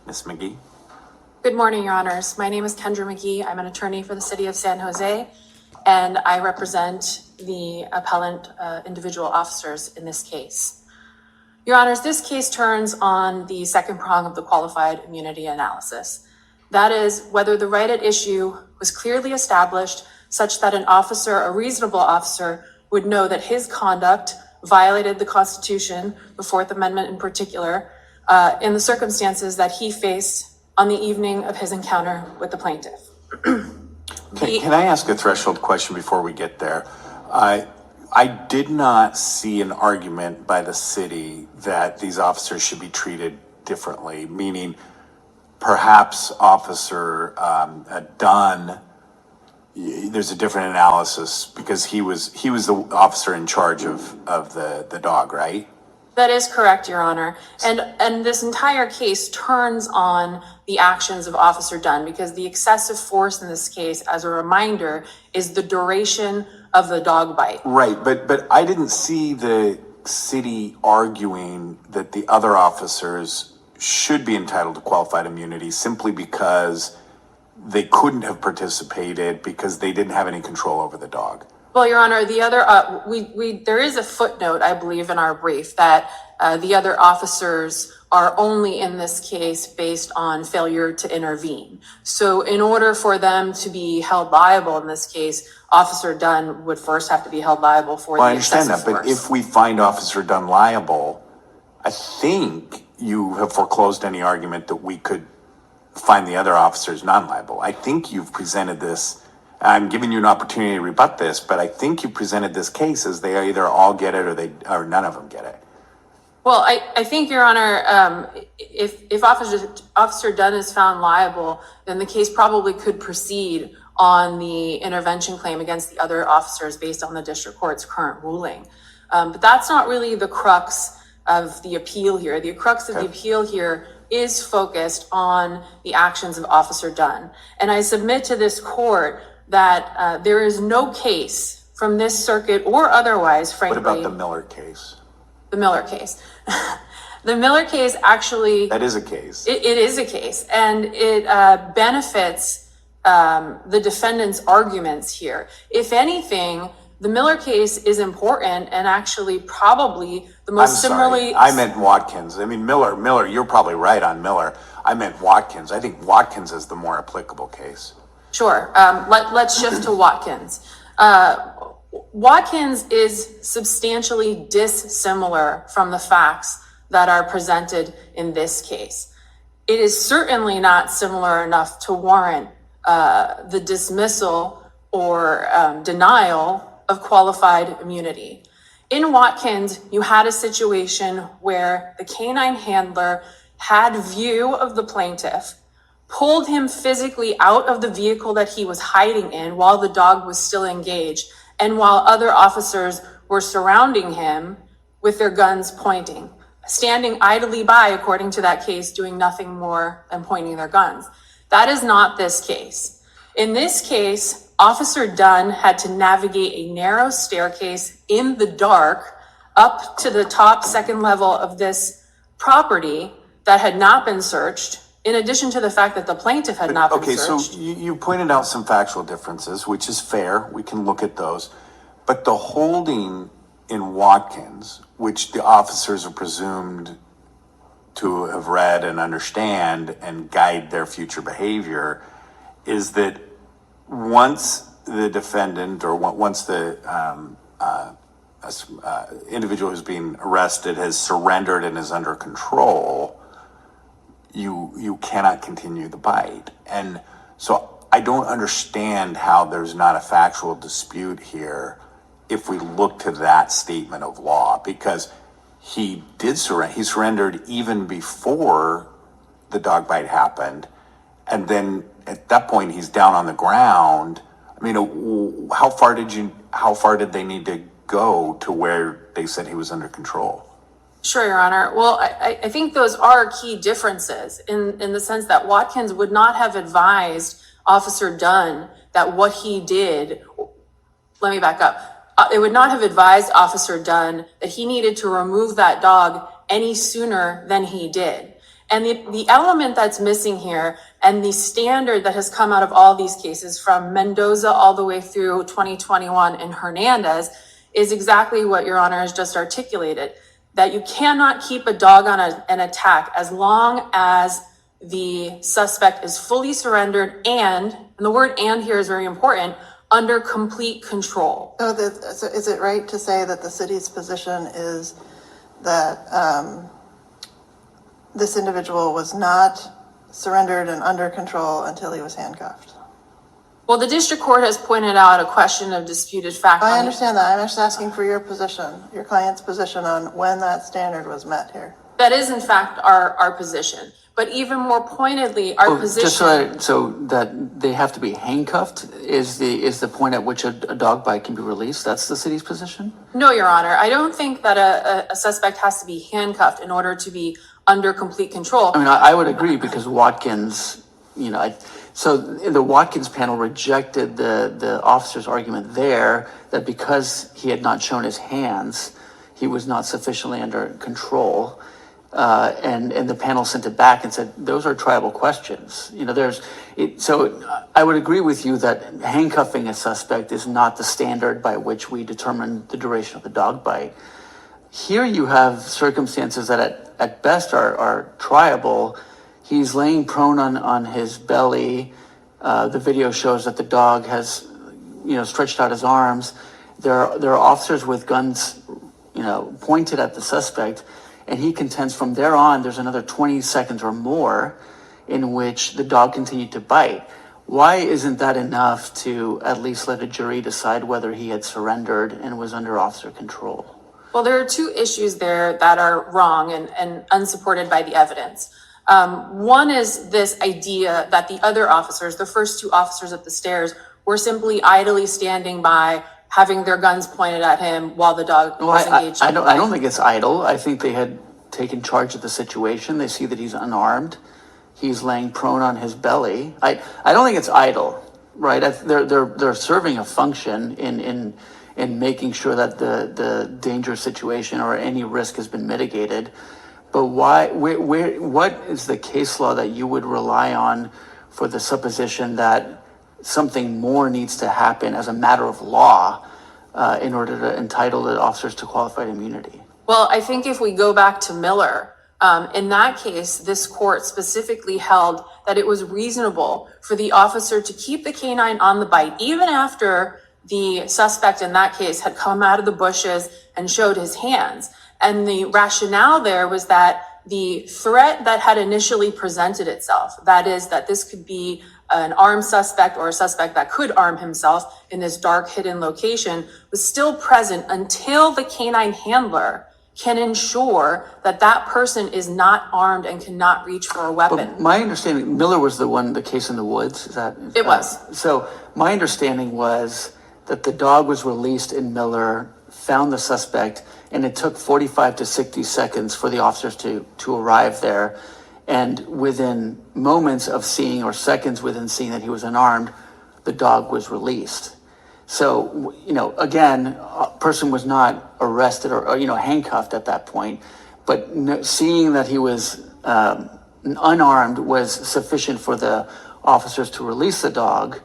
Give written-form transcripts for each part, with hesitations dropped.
Ms. McGee. Good morning, Your Honors. My name is Kendra McGee. I'm an attorney for the City of San Jose, and I represent the appellant individual officers in this case. Your Honors, this case turns on the second prong of the qualified immunity analysis. That is, whether the right at issue was clearly established such that an officer, a reasonable officer, would know that his conduct violated the Constitution, the Fourth Amendment in particular, in the circumstances that he faced on the evening of his encounter with the plaintiff. Can I ask a threshold question before we get there? I did not see an argument by the city that these officers should be treated differently, meaning perhaps Officer Dunn, there's a different analysis because he was the officer in charge of the dog, right? That is correct, Your Honor. And this entire case turns on the actions of Officer Dunn because the excessive force in this case, as a reminder, is the duration of the dog bite. Right, but I didn't see the city arguing that the other officers should be entitled to qualified immunity simply because they couldn't have participated because they didn't have any control over the dog. Well, Your Honor, the other there is a footnote, I believe, in our brief that the other officers are only in this case based on failure to intervene. So in order for them to be held liable in this case, Officer Dunn would first have to be held liable for the excessive force. I understand that, but if we find Officer Dunn liable, I think you have foreclosed any argument that we could find the other officers non-liable. I think you've presented this. I'm giving you an opportunity to rebut this, but I think you presented this case as they either all get it or none of them get it. Well, I think, Your Honor, if Officer Dunn is found liable, then the case probably could proceed on the intervention claim against the other officers based on the district court's current ruling. But that's not really the crux of the appeal here. The crux of the appeal here is focused on the actions of Officer Dunn. And I submit to this court that there is no case from this circuit or otherwise, frankly. What about the Miller case? The Miller case. The Miller case actually... That is a case. It is a case, and it benefits the defendant's arguments here. If anything, the Miller case is important and actually probably the most similarly... I meant Watkins. I mean, Miller, you're probably right on Miller. I meant Watkins. I think Watkins is the more applicable case. Sure. Let's shift to Watkins. Watkins is substantially dissimilar from the facts that are presented in this case. It is certainly not similar enough to warrant the dismissal or denial of qualified immunity. In Watkins, you had a situation where the canine handler had view of the plaintiff, pulled him physically out of the vehicle that he was hiding in while the dog was still engaged, and while other officers were surrounding him with their guns pointing, standing idly by, according to that case, doing nothing more than pointing their guns. That is not this case. In this case, Officer Dunn had to navigate a narrow staircase in the dark up to the top second level of this property that had not been searched, in addition to the fact that the plaintiff had not been searched. Okay, so you pointed out some factual differences, which is fair. We can look at those. But the holding in Watkins, which the officers are presumed to have read and understand and guide their future behavior, is that once the defendant or once the individual who's being arrested has surrendered and is under control, you cannot continue the bite. And so I don't understand how there's not a factual dispute here if we look to that statement of law, because he did surrender. He surrendered even before the dog bite happened. And then at that point, he's down on the ground. I mean, how far did they need to go to where they said he was under control? Sure, Your Honor. Well, I think those are key differences in the sense that Watkins would not have advised Officer Dunn that what he did, let me back up. It would not have advised Officer Dunn that he needed to remove that dog any sooner than he did. And the element that's missing here, and the standard that has come out of all these cases from Mendoza all the way through 2021 and Hernandez, is exactly what Your Honor has just articulated, that you cannot keep a dog on an attack as long as the suspect is fully surrendered and the word "and" here is very important, under complete control. So is it right to say that the city's position is that this individual was not surrendered and under control until he was handcuffed? Well, the district court has pointed out a question of disputed fact. I understand that. I'm just asking for your position, your client's position on when that standard was met here. That is, in fact, our position. But even more pointedly, our position. Just so that they have to be handcuffed is the point at which a dog bite can be released. That's the city's position? No, Your Honor. I don't think that a suspect has to be handcuffed in order to be under complete control. I mean, I would agree because Watkins, so the Watkins panel rejected the officer's argument there that because he had not shown his hands, he was not sufficiently under control. And the panel sent it back and said, those are tribal questions. So I would agree with you that handcuffing a suspect is not the standard by which we determine the duration of the dog bite. Here you have circumstances that at best are triable. He's laying prone on his belly. The video shows that the dog has, stretched out his arms. There are officers with guns, pointed at the suspect. And he contends from there on, there's another 20 seconds or more in which the dog continued to bite. Why isn't that enough to at least let a jury decide whether he had surrendered and was under officer control? Well, there are two issues there that are wrong and unsupported by the evidence. One is this idea that the other officers, the first two officers up the stairs, were simply idly standing by, having their guns pointed at him while the dog was engaged. I don't think it's idle. I think they had taken charge of the situation. They see that he's unarmed. He's laying prone on his belly. I don't think it's idle, right? They're serving a function in making sure that the dangerous situation or any risk has been mitigated. But what is the case law that you would rely on for the supposition that something more needs to happen as a matter of law in order to entitle the officers to qualified immunity? Well, I think if we go back to Miller, in that case, this court specifically held that it was reasonable for the officer to keep the canine on the bite, even after the suspect in that case had come out of the bushes and showed his hands. And the rationale there was that the threat that had initially presented itself, that is that this could be an armed suspect or a suspect that could arm himself in this dark hidden location, was still present until the canine handler can ensure that that person is not armed and cannot reach for a weapon. But my understanding, Miller was the case in the woods, is that? It was. So my understanding was that the dog was released in Miller, found the suspect, and it took 45 to 60 seconds for the officers to arrive there. And within moments of seeing, or seconds within seeing that he was unarmed, the dog was released. So, again, a person was not arrested or handcuffed at that point, but seeing that he was unarmed was sufficient for the officers to release the dog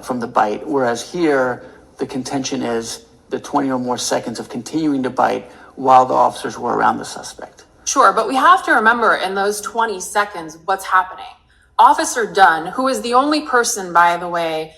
from the bite. Whereas here, the contention is the 20 or more seconds of continuing to bite while the officers were around the suspect. Sure, but we have to remember in those 20 seconds what's happening. Officer Dunn, who is the only person, by the way,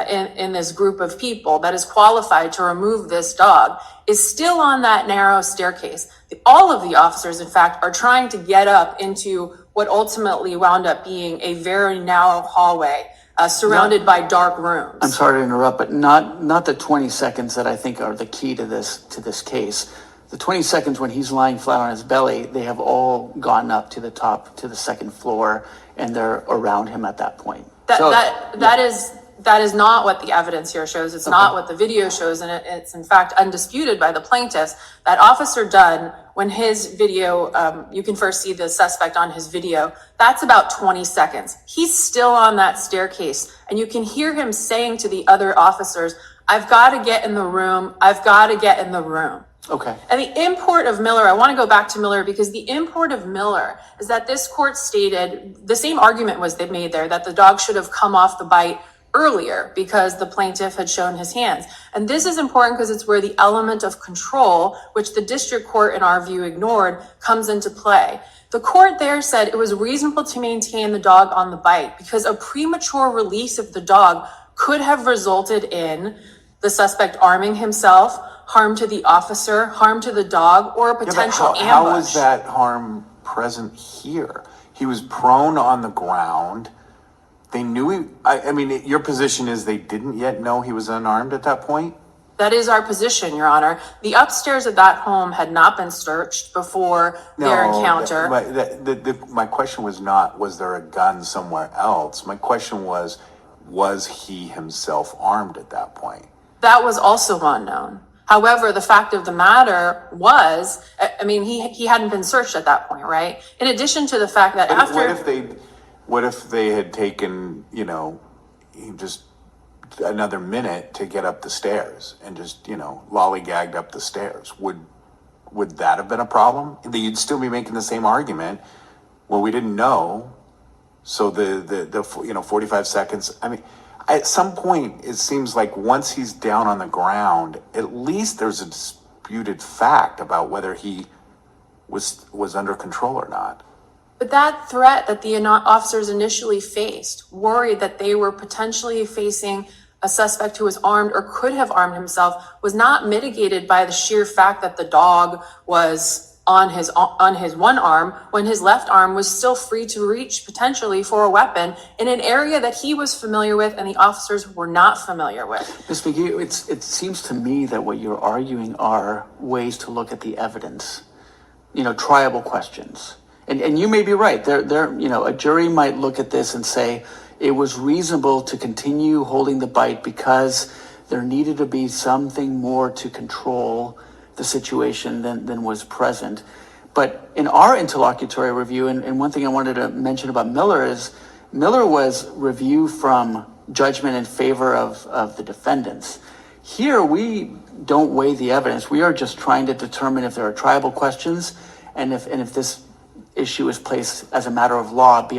in this group of people that is qualified to remove this dog, is still on that narrow staircase. All of the officers, in fact, are trying to get up into what ultimately wound up being a very narrow hallway surrounded by dark rooms. I'm sorry to interrupt, but not the 20 seconds that I think are the key to this case. The 20 seconds when he's lying flat on his belly, they have all gone up to the top, to the second floor, and they're around him at that point. That is not what the evidence here shows. It's not what the video shows, and it's in fact undisputed by the plaintiffs that Officer Dunn, when his video, you can first see the suspect on his video, that's about 20 seconds. He's still on that staircase, and you can hear him saying to the other officers, "I've got to get in the room. I've got to get in the room." Okay. And the import of Miller, I want to go back to Miller because the import of Miller is that this court stated the same argument was made there, that the dog should have come off the bite earlier because the plaintiff had shown his hands. And this is important because it's where the element of control, which the district court in our view ignored, comes into play. The court there said it was reasonable to maintain the dog on the bite because a premature release of the dog could have resulted in the suspect arming himself, harm to the officer, harm to the dog, or a potential ambush. How is that harm present here? He was prone on the ground. They knew I mean, your position is they didn't yet know he was unarmed at that point? That is our position, Your Honor. The upstairs of that home had not been searched before their encounter. My question was not, was there a gun somewhere else? My question was he himself armed at that point? That was also unknown. However, the fact of the matter was, I mean, he hadn't been searched at that point, right? In addition to the fact that What if they had taken, just another minute to get up the stairs and just, lollygagged up the stairs? Would that have been a problem? You'd still be making the same argument. Well, we didn't know. So the 45 seconds, I mean, at some point, it seems like once he's down on the ground, at least there's a disputed fact about whether he was under control or not. But that threat that the officers initially faced, worried that they were potentially facing a suspect who was armed or could have armed himself, was not mitigated by the sheer fact that the dog was on his one arm when his left arm was still free to reach potentially for a weapon in an area that he was familiar with and the officers were not familiar with. Ms. McGee, it seems to me that what you're arguing are ways to look at the evidence, triable questions. And you may be right. A jury might look at this and say it was reasonable to continue holding the bite because there needed to be something more to control the situation than was present. But in our interlocutory review, and one thing I wanted to mention about Miller is Miller was review from judgment in favor of the defendants. Here, we don't weigh the evidence. We are just trying to determine if there are triable questions and if this issue is placed as a matter of law beyond